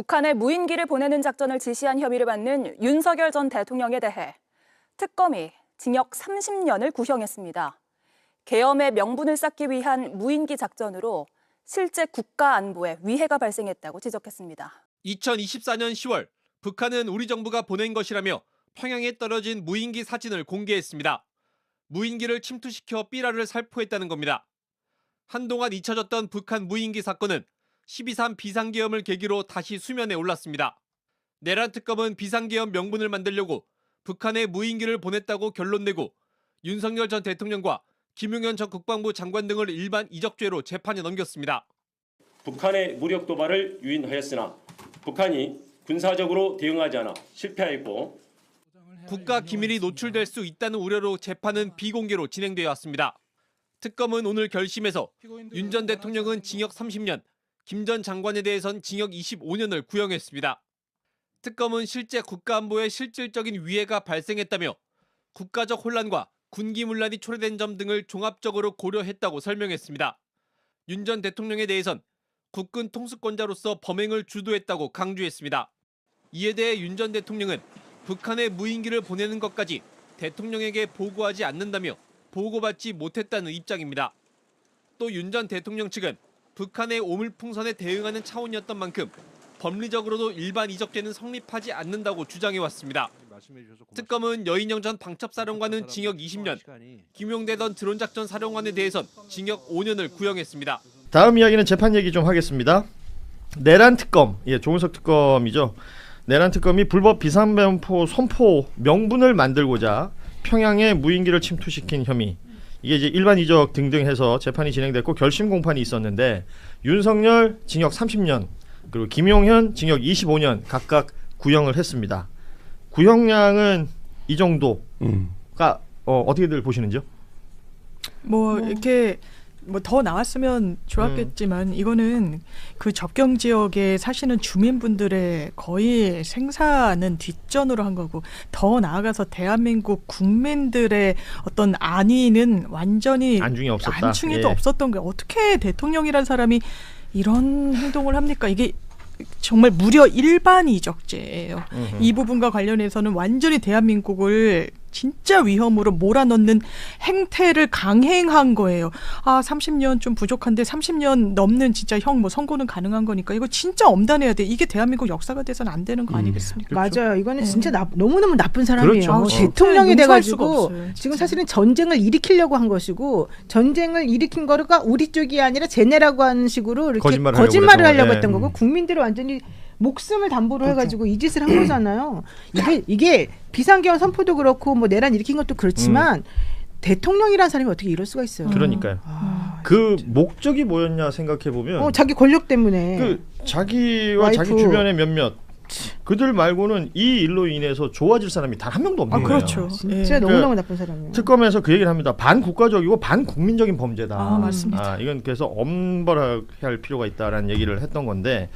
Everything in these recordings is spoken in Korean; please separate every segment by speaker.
Speaker 1: 북한에 무인기를 보내는 작전을 지시한 혐의를 받는 윤석열 전 대통령에 대해 특검이 징역 30년을 구형했습니다. 계엄의 명분을 쌓기 위한 무인기 작전으로 실제 국가 안보에 위해가 발생했다고 지적했습니다.
Speaker 2: 2024년 10월 북한은 우리 정부가 보낸 것이라며 평양에 떨어진 무인기 사진을 공개했습니다. 무인기를 침투시켜 삐라를 살포했다는 겁니다. 한동안 잊혀졌던 북한 무인기 사건은 12.3 비상계엄을 계기로 다시 수면에 올랐습니다. 내란 특검은 비상계엄 명분을 만들려고 북한에 무인기를 보냈다고 결론내고 윤석열 전 대통령과 김용현 전 국방부 장관 등을 일반 이적죄로 재판에 넘겼습니다.
Speaker 3: 북한의 무력 도발을 유인하였으나 북한이 군사적으로 대응하지 않아 실패하였고
Speaker 2: 국가 기밀이 노출될 수 있다는 우려로 재판은 비공개로 진행되어 왔습니다. 특검은 오늘 결심에서 윤 전 대통령은 징역 30년, 김 전 장관에 대해선 징역 25년을 구형했습니다. 특검은 실제 국가안보에 실질적인 위해가 발생했다며 국가적 혼란과 군기문란이 초래된 점 등을 종합적으로 고려했다고 설명했습니다. 윤 전 대통령에 대해선 국군 통수권자로서 범행을 주도했다고 강조했습니다. 이에 대해 윤 전 대통령은 북한에 무인기를 보내는 것까지 대통령에게 보고하지 않는다며 보고받지 못했다는 입장입니다. 또 윤 전 대통령 측은 북한의 오물풍선에 대응하는 차원이었던 만큼 법리적으로도 일반 이적죄는 성립하지 않는다고 주장해왔습니다. 특검은 여인영 전 방첩사령관은 징역 20년, 김용대 전 드론작전 사령관에 대해선 징역 5년을 구형했습니다.
Speaker 4: 다음 이야기는 재판 얘기 좀 하겠습니다. 내란 특검, 조은석 특검이죠. 내란 특검이 불법 비상배포 선포 명분을 만들고자 평양에 무인기를 침투시킨 혐의. 이게 이제 일반 이적 등등 해서 재판이 진행됐고 결심 공판이 있었는데 윤석열 징역 30년 그리고 김용현 징역 25년 각각 구형을 했습니다. 구형량은 이 정도가 어떻게들 보시는지요?
Speaker 5: 이렇게 더 나왔으면 좋았겠지만 이거는 그 접경 지역에 사시는 주민분들의 거의 생사는 뒷전으로 한 거고 더 나아가서 대한민국 국민들의 어떤 안위는 완전히 안중에도 없었던 거예요. 어떻게 대통령이란 사람이 이런 행동을 합니까? 이게 정말 무려 일반 이적죄예요. 이 부분과 관련해서는 완전히 대한민국을 진짜 위험으로 몰아넣는 행태를 강행한 거예요. 30년 좀 부족한데 30년 넘는 진짜 형 선고는 가능한 거니까 이거 진짜 엄단해야 돼. 이게 대한민국 역사가 돼서는 안 되는 거 아니겠습니까?
Speaker 6: 맞아요. 이거는 진짜 너무너무 나쁜 사람이에요.
Speaker 4: 그렇죠.
Speaker 6: 대통령이 돼가지고 지금 사실은 전쟁을 일으키려고 한 것이고 전쟁을 일으킨 거가 우리 쪽이 아니라 쟤네라고 하는 식으로 이렇게 거짓말을 하려고 했던 거고 국민들을 완전히 목숨을 담보로 해가지고 이 짓을 한 거잖아요. 이게 비상계엄 선포도 그렇고 내란 일으킨 것도 그렇지만 대통령이라는 사람이 어떻게 이럴 수가 있어요.
Speaker 4: 그러니까요. 그 목적이 뭐였냐 생각해 보면
Speaker 6: 자기 권력 때문에
Speaker 4: 자기와 와이프. 자기 주변의 몇몇 그들 말고는 이 일로 인해서 좋아질 사람이 단 한 명도 없는 거예요.
Speaker 5: 그렇죠.
Speaker 6: 진짜 너무너무 나쁜 사람이에요.
Speaker 4: 특검에서 그 얘기를 합니다. 반국가적이고 반국민적인 범죄다.
Speaker 5: 맞습니다.
Speaker 4: 이건 그래서 엄벌해야 할 필요가 있다라는 얘기를 했던 건데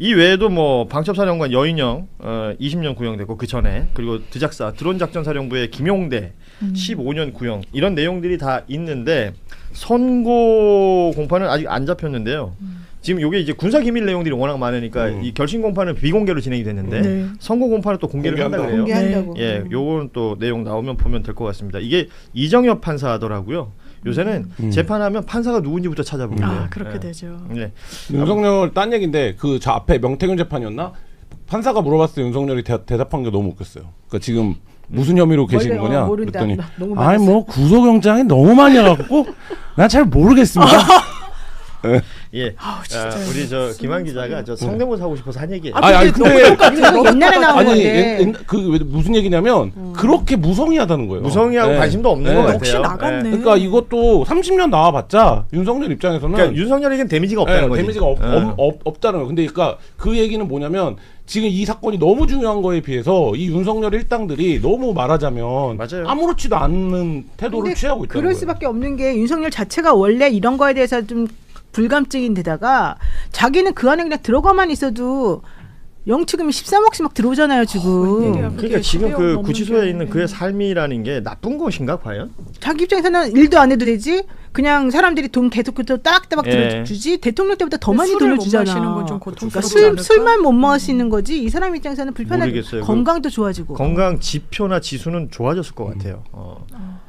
Speaker 4: 이 외에도 방첩사령관 여인영 20년 구형됐고 그 전에 그리고 드작사 드론작전사령부의 김용대 15년 구형 이런 내용들이 다 있는데 선고 공판은 아직 안 잡혔는데요. 지금 이게 이제 군사기밀 내용들이 워낙 많으니까 이 결심 공판은 비공개로 진행이 됐는데 선고 공판은 또 공개를 한다고 해요.
Speaker 6: 공개한다고.
Speaker 4: 요건 또 내용 나오면 보면 될 것 같습니다. 이게 이정엽 판사더라고요. 요새는 재판하면 판사가 누군지부터 찾아보고요.
Speaker 5: 그렇게 되죠.
Speaker 7: 윤석열 딴 얘기인데 저 앞에 명태균 재판이었나? 판사가 물어봤을 때 윤석열이 대답한 게 너무 웃겼어요. 그러니까 지금 무슨 혐의로 계신 거냐?
Speaker 6: 모른다.
Speaker 7: 그랬더니
Speaker 6: 구속영장이
Speaker 7: 너무 많이 와갖고 난 잘 모르겠습니다.
Speaker 4: 우리 김한 기자가 성대모사 하고 싶어서 한 얘기예요.
Speaker 7: 근데
Speaker 6: 옛날에 나온 건데
Speaker 7: 무슨 얘기냐면 그렇게 무성의하다는 거예요.
Speaker 4: 무성의하고 관심도 없는 것 같아요.
Speaker 5: 역시 나갔네.
Speaker 7: 그러니까 이것도 30년 나와봤자 윤석열 입장에서는
Speaker 4: 그러니까 윤석열에겐 데미지가 없다는 거지.
Speaker 7: 데미지가 없다는 거예요. 근데 그러니까 그 얘기는 뭐냐면 지금 이 사건이 너무 중요한 거에 비해서 이 윤석열 일당들이 너무 말하자면 아무렇지도 않는 태도를 취하고 있다는 거예요.
Speaker 6: 그럴 수밖에 없는 게 윤석열 자체가 원래 이런 거에 대해서 좀 불감증인 데다가 자기는 그 안에 그냥 들어가만 있어도 영치금이 13억씩 막 들어오잖아요 지금.
Speaker 4: 그러니까 지금 그 구치소에 있는 그의 삶이라는 게 나쁜 것인가 과연?
Speaker 6: 자기 입장에서는 일도 안 해도 되지. 그냥 사람들이 돈 계속 따박따박 들어주지. 대통령 때보다 더 많이 돈을 주잖아. 그러니까 술만 못 마시는 거지. 이 사람 입장에서는 불편하게
Speaker 4: 모르겠어요.
Speaker 6: 건강도 좋아지고.
Speaker 4: 건강 지표나 지수는 좋아졌을 것 같아요.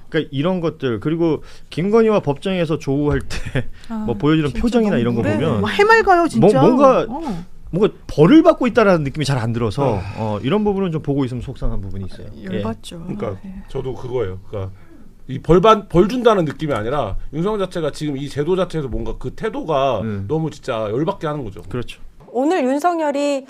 Speaker 4: 그러니까 이런 것들 그리고 김건희와 법정에서 조우할 때 뭐 보여주는 표정이나 이런 거 보면
Speaker 6: 해맑아요 진짜.
Speaker 4: 뭔가 벌을 받고 있다라는 느낌이 잘 안 들어서 이런 부분은 좀 보고 있으면 속상한 부분이 있어요.
Speaker 5: 열받죠.
Speaker 7: 그러니까 저도 그거예요. 그러니까 이 벌 준다는 느낌이 아니라 윤석열 자체가 지금 이 제도 자체에서 뭔가 그 태도가 너무 진짜 열받게 하는 거죠.
Speaker 4: 그렇죠.
Speaker 8: 오늘 윤석열이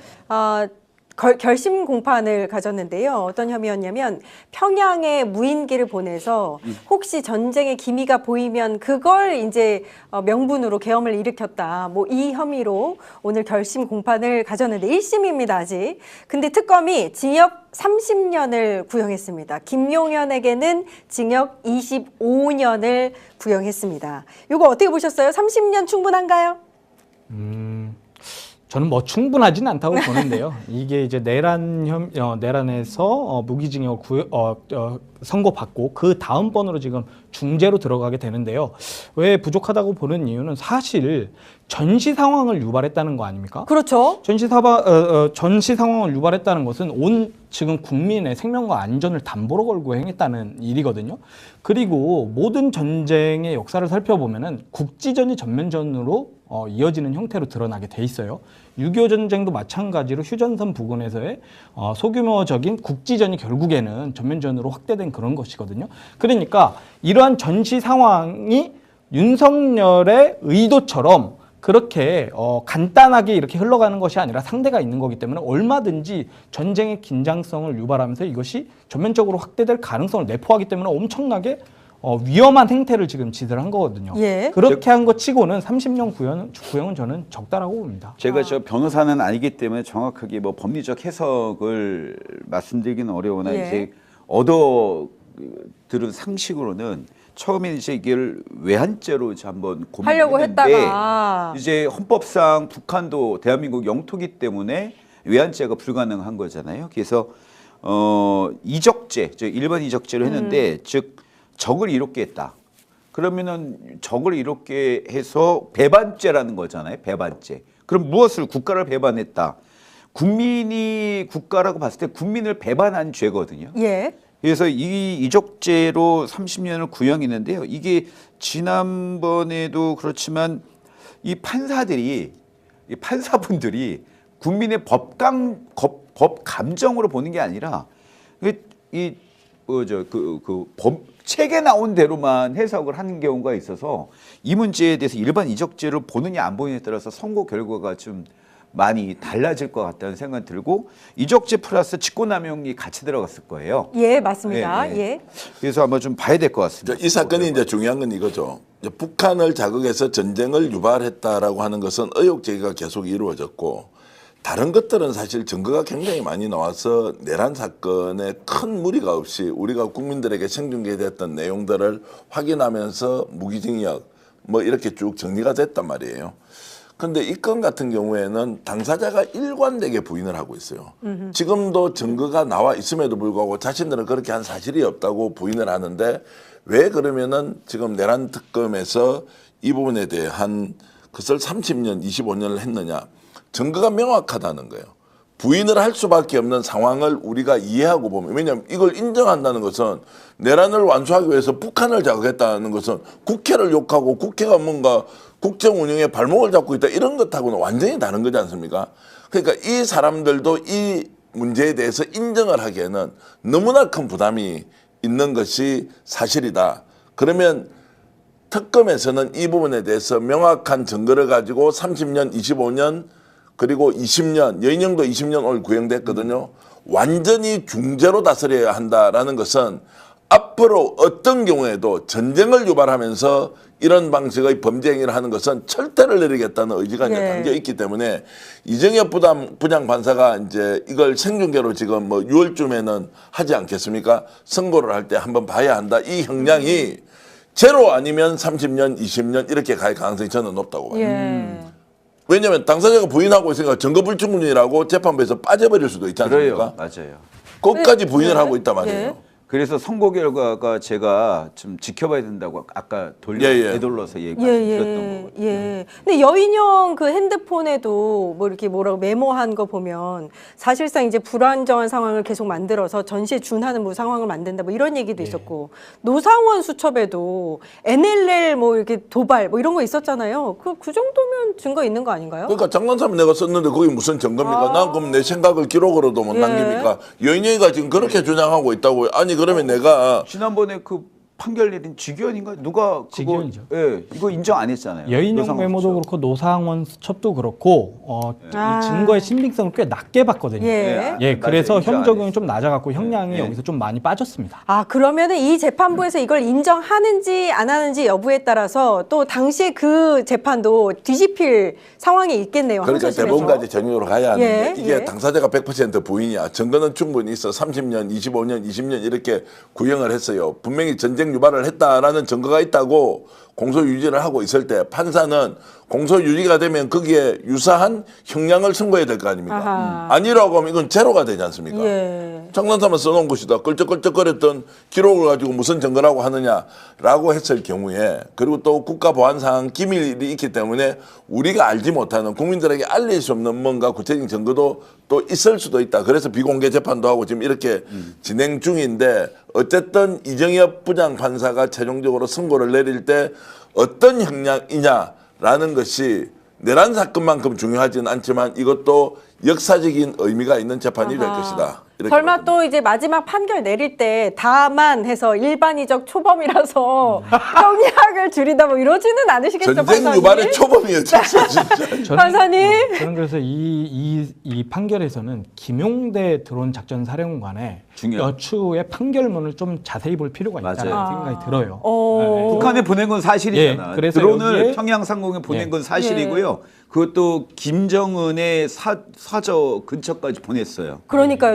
Speaker 8: 결심 공판을 가졌는데요. 어떤 혐의였냐면 평양에 무인기를 보내서 혹시 전쟁의 기미가 보이면 그걸 이제 명분으로 계엄을 일으켰다. 뭐 이 혐의로 오늘 결심 공판을 가졌는데 1심입니다, 아직. 근데 특검이 징역 30년을 구형했습니다. 김용현에게는 징역 25년을 구형했습니다. 이거 어떻게 보셨어요? 30년 충분한가요?
Speaker 9: 저는 뭐 충분하진 않다고 보는데요. 이게 이제 내란에서 무기징역 선고받고 그 다음번으로 지금 중재로 들어가게 되는데요. 왜 부족하다고 보는 이유는 사실 전시 상황을 유발했다는 거 아닙니까?
Speaker 8: 그렇죠.
Speaker 9: 전시 상황을 유발했다는 것은 온 지금 국민의 생명과 안전을 담보로 걸고 행했다는 일이거든요. 그리고 모든 전쟁의 역사를 살펴보면은 국지전이 전면전으로 이어지는 형태로 드러나게 돼 있어요. 6.25 전쟁도 마찬가지로 휴전선 부근에서의 소규모적인 국지전이 결국에는 전면전으로 확대된 그런 것이거든요. 그러니까 이러한 전시 상황이 윤석열의 의도처럼 그렇게 간단하게 이렇게 흘러가는 것이 아니라 상대가 있는 거기 때문에 얼마든지 전쟁의 긴장성을 유발하면서 이것이 전면적으로 확대될 가능성을 내포하기 때문에 엄청나게 위험한 행태를 지금 지시를 한 거거든요.
Speaker 8: 예.
Speaker 9: 그렇게 한 것 치고는 30년 구형은 저는 적다라고 봅니다.
Speaker 10: 제가 저 변호사는 아니기 때문에 정확하게 뭐 법리적 해석을 말씀드리기는 어려우나 이제 들은 상식으로는 처음에 이제 이걸 외환죄로 한번
Speaker 8: 하려고
Speaker 10: 고민했는데
Speaker 8: 했다가
Speaker 10: 이제 헌법상 북한도 대한민국 영토기 때문에 외환죄가 불가능한 거잖아요. 그래서 이적죄, 일반 이적죄로 했는데 즉 적을 이롭게 했다. 그러면은 적을 이롭게 해서 배반죄라는 거잖아요. 배반죄. 그럼 무엇을 국가를 배반했다. 국민이 국가라고 봤을 때 국민을 배반한 죄거든요.
Speaker 8: 예.
Speaker 10: 그래서 이 이적죄로 30년을 구형했는데요. 이게 지난번에도 그렇지만 이 판사분들이 국민의 법 감정으로 보는 게 아니라 법 책에 나온 대로만 해석을 하는 경우가 있어서 이 문제에 대해서 일반 이적죄를 보느냐 안 보느냐에 따라서 선고 결과가 좀 많이 달라질 것 같다는 생각이 들고 이적죄 플러스 직권남용이 같이 들어갔을 거예요.
Speaker 8: 예, 맞습니다.
Speaker 10: 네.
Speaker 8: 예.
Speaker 10: 그래서 아마 좀 봐야 될 것 같습니다.
Speaker 11: 이 사건이 이제 중요한 건 이거죠. 이제 북한을 자극해서 전쟁을 유발했다라고 하는 것은 의혹 제기가 계속 이루어졌고 다른 것들은 사실 증거가 굉장히 많이 나와서 내란 사건에 큰 무리가 없이 우리가 국민들에게 생중계됐던 내용들을 확인하면서 무기징역 뭐 이렇게 쭉 정리가 됐단 말이에요. 근데 이 건 같은 경우에는 당사자가 일관되게 부인을 하고 있어요. 지금도 증거가 나와 있음에도 불구하고 자신들은 그렇게 한 사실이 없다고 부인을 하는데 왜 그러면은 지금 내란 특검에서 이 부분에 대한 그것을 30년, 25년을 했느냐. 증거가 명확하다는 거예요. 부인을 할 수밖에 없는 상황을 우리가 이해하고 보면 왜냐하면 이걸 인정한다는 것은 내란을 완수하기 위해서 북한을 자극했다는 것은 국회를 욕하고 국회가 뭔가 국정 운영에 발목을 잡고 있다 이런 것하고는 완전히 다른 거지 않습니까? 그러니까 이 사람들도 이 문제에 대해서 인정을 하기에는 너무나 큰 부담이 있는 것이 사실이다. 그러면 특검에서는 이 부분에 대해서 명확한 증거를 가지고 30년, 25년 그리고 20년, 여인형도 20년 오늘 구형됐거든요. 완전히 중재로 다스려야 한다라는 것은 앞으로 어떤 경우에도 전쟁을 유발하면서 이런 방식의 범죄 행위를 하는 것은 철퇴를 내리겠다는 의지가 이제 담겨 있기 때문에 이정엽 부장판사가 이제 이걸 생중계로 지금 뭐 6월쯤에는 하지 않겠습니까? 선고를 할 때 한번 봐야 한다. 이 형량이 제로 아니면 30년, 20년 이렇게 갈 가능성이 저는 높다고 봐요. 왜냐하면 당사자가 부인하고 있으니까 증거불충분이라고 재판부에서 빠져버릴 수도 있지 않습니까?
Speaker 10: 그래요. 맞아요.
Speaker 11: 끝까지 부인을 하고 있단 말이에요.
Speaker 10: 그래서 선고 결과가 제가 좀 지켜봐야 된다고 아까 되돌려서 얘기했던 거거든요.
Speaker 8: 근데 여인형 그 핸드폰에도 뭐 이렇게 뭐라고 메모한 거 보면 사실상 이제 불안정한 상황을 계속 만들어서 전시에 준하는 뭐 상황을 만든다 뭐 이런 얘기도 있었고 노상원 수첩에도 NLL 뭐 이렇게 도발 뭐 이런 거 있었잖아요. 그 정도면 증거 있는 거 아닌가요?
Speaker 11: 그러니까 장난삼 내가 썼는데 그게 무슨 증거입니까? 난 그럼 내 생각을 기록으로도 못 남깁니까? 여인형이가 지금 그렇게 주장하고 있다고요. 아니 그러면 내가
Speaker 10: 지난번에 그 판결 내린 직위원인가 누가 그거
Speaker 9: 직위원이죠.
Speaker 10: 예, 이거 인정 안 했잖아요.
Speaker 9: 여인형 메모도 그렇고 노상원 수첩도 그렇고 이 증거의 신빙성을 꽤 낮게 봤거든요. 그래서
Speaker 10: 맞아요.
Speaker 9: 형 적용이 좀 낮아갖고 형량이 여기서 좀 많이 빠졌습니다.
Speaker 8: 아 그러면은 이 재판부에서 이걸 인정하는지 안 하는지 여부에 따라서 또 당시에 그 재판도 뒤집힐 상황이 있겠네요.
Speaker 11: 그러니까
Speaker 8: 항소심에서.
Speaker 11: 대법원까지 전형으로 가야 하는데 이게
Speaker 8: 예.
Speaker 11: 당사자가 100% 부인이야. 증거는 충분히 있어. 30년, 25년, 20년 이렇게 구형을 했어요. 분명히 전쟁 유발을 했다라는 증거가 있다고 공소 유지를 하고 있을 때 판사는 공소 유지가 되면 거기에 유사한 형량을 선고해야 될 거 아닙니까? 아니라고 하면 이건 제로가 되지 않습니까? 장난삼아 써놓은 것이다. 끌적끌적거렸던 기록을 가지고 무슨 증거라고 하느냐라고 했을 경우에 그리고 또 국가보안상 기밀이 있기 때문에 우리가 알지 못하는 국민들에게 알릴 수 없는 뭔가 구체적인 증거도 또 있을 수도 있다. 그래서 비공개 재판도 하고 지금 이렇게 진행 중인데 어쨌든 이정엽 부장판사가 최종적으로 선고를 내릴 때 어떤 형량이냐라는 것이 내란 사건만큼 중요하지는 않지만 이것도 역사적인 의미가 있는 재판이 될 것이다.
Speaker 8: 설마 또 이제 마지막 판결 내릴 때 다만 해서 일반이적 초범이라서 형량을 줄이다 뭐 이러지는 않으시겠죠,
Speaker 11: 전쟁
Speaker 8: 판사님?
Speaker 11: 유발의 초범이었죠, 진짜.
Speaker 8: 판사님?
Speaker 9: 저는 그래서 이 판결에서는 김용대 드론 작전 사령관의 여추의 판결문을 좀 자세히 볼 필요가 있다는 생각이 들어요.
Speaker 10: 북한에 보낸 건 사실이잖아.
Speaker 9: 그래서
Speaker 10: 드론을 평양 상공에 보낸 건 사실이고요. 그것도 김정은의 사저 근처까지 보냈어요.
Speaker 8: 그러니까요.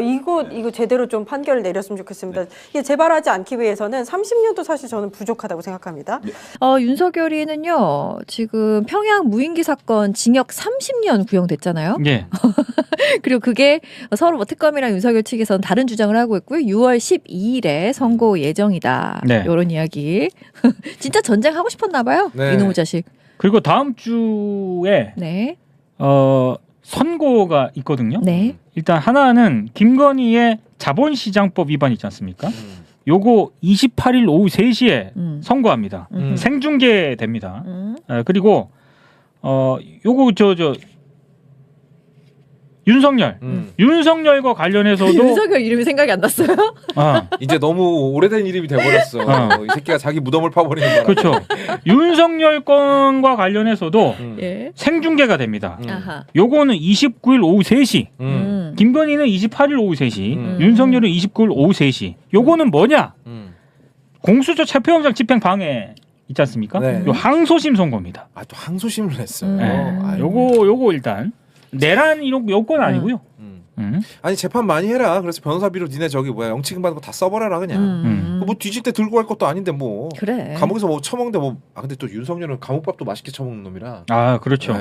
Speaker 8: 이거 제대로 좀 판결을 내렸으면 좋겠습니다. 이게 재발하지 않기 위해서는 30년도 사실 저는 부족하다고 생각합니다.
Speaker 12: 윤석열이는요, 지금 평양 무인기 사건 징역 30년 구형됐잖아요. 그리고 그게 서로 뭐 특검이랑 윤석열 측에서는 다른 주장을 하고 있고요. 6월 12일에 선고 예정이다. 이런 이야기. 진짜 전쟁 하고 싶었나 봐요. 이놈의 자식.
Speaker 13: 그리고 다음 주에 선고가 있거든요. 일단 하나는 김건희의 자본시장법 위반 있지 않습니까? 요거 28일 오후 3시에 선고합니다. 생중계됩니다. 그리고 요거 윤석열과 관련해서도
Speaker 12: 윤석열 이름이 생각이 안 났어요?
Speaker 14: 이제 너무 오래된 이름이 돼버렸어. 이 새끼가 자기 무덤을 파버리는 거야.
Speaker 13: 그렇죠. 윤석열 건과 관련해서도 생중계가 됩니다. 요거는 29일 오후 3시. 김건희는 28일 오후 3시. 윤석열은 29일 오후 3시. 요거는 뭐냐? 공수처 체포영장 집행 방해 있지 않습니까? 요 항소심 선고입니다.
Speaker 14: 또 항소심을 했어요.
Speaker 13: 요거 일단 내란 이런 요건 아니고요.
Speaker 14: 아니 재판 많이 해라. 그래서 변호사비로 니네 영치금 받은 거 다 써버려라 그냥. 뭐 뒤질 때 들고 갈 것도 아닌데 뭐.
Speaker 12: 그래.
Speaker 14: 감옥에서 뭐 처먹는데 뭐. 근데 또 윤석열은 감옥밥도 맛있게 처먹는 놈이라.
Speaker 13: 그렇죠.